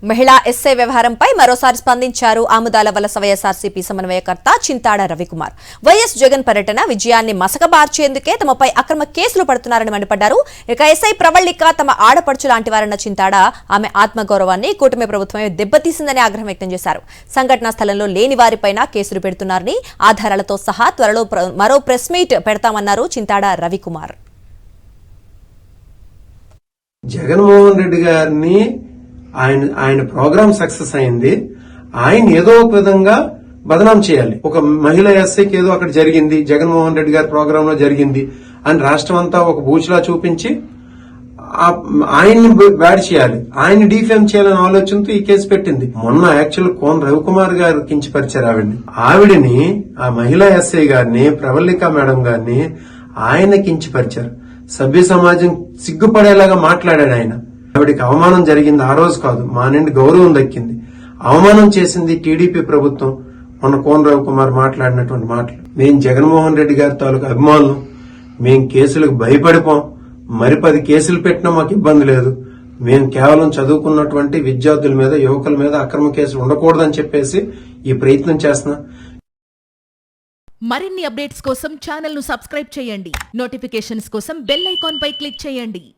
మహిళా ఎస్ఐ వ్యవహారంపై మరోసారి స్పందించారు ఆముదాల వలస వైఎస్ఆర్సీపీ సమన్వయకర్త చింతాడ రవికుమార్. వైఎస్ జగన్ పర్యటన విజయాన్ని మసకబార్చేందుకే తమపై అక్రమ కేసులు పడుతున్నారని మండిపడ్డారు. ఇక ఎస్ఐ ప్రవళిక తమ ఆడపడుచు లాంటి వారన్న చింతాడ ఆమె ఆత్మగౌరవాన్ని కూటమి ప్రభుత్వమే దెబ్బతీసిందని ఆగ్రహం వ్యక్తం చేశారు. సంఘటనా స్థలంలో లేని వారిపైన కేసులు పెడుతున్నారని, ఆధారాలతో సహా త్వరలో మరో ప్రెస్ మీట్ పెడతామన్నారు చింతాడ రవికుమార్. జగన్మోహన్ రెడ్డి గారిని ఆయన ప్రోగ్రామ్ సక్సెస్ అయింది. ఆయన ఏదో ఒక విధంగా బదనాం చేయాలి. ఒక మహిళా ఎస్ఐకి ఏదో అక్కడ జరిగింది, జగన్మోహన్ రెడ్డి గారి ప్రోగ్రామ్ లో జరిగింది అని రాష్ట్రం అంతా ఒక బూచిలా చూపించి ఆయన్ని బ్యాడ్ చేయాలి, ఆయన్ని డిఫేమ్ చేయాలనే ఆలోచనతో ఈ కేసు పెట్టింది. మొన్న యాక్చువల్ కోన రవికుమార్ గారు కించపరిచారు ఆవిడని, ఆ మహిళా ఎస్ఐ గారిని, ప్రవళిక మేడం గారిని ఆయన కించపరిచారు. సభ్య సమాజం సిగ్గుపడేలాగా మాట్లాడాడు ఆయన. ఆవిడికి అవమానం జరిగింది ఆ రోజు కాదు, మా నుండి గౌరవం దక్కింది. అవమానం చేసింది టీడీపీ ప్రభుత్వం. మొన్న కోన రవికుమార్ మాట్లాడినటువంటి మాటలు. మేము జగన్మోహన్ రెడ్డి గారి తాలూకు అభిమానులు, మేం కేసులకు భయపడిపోం. మరి 10 కేసులు పెట్టినా మాకు ఇబ్బంది లేదు. మేము కేవలం చదువుకున్నటువంటి విద్యార్థుల మీద, యువకుల మీద అక్రమ కేసులు ఉండకూడదని చెప్పేసి ఈ ప్రయత్నం చేస్తున్నాం. మరిన్ని అప్డేట్స్ కోసం ఛానల్ ను సబ్స్క్రైబ్ చేయండి. నోటిఫికేషన్స్ కోసం బెల్ ఐకాన్ పై క్లిక్ చేయండి.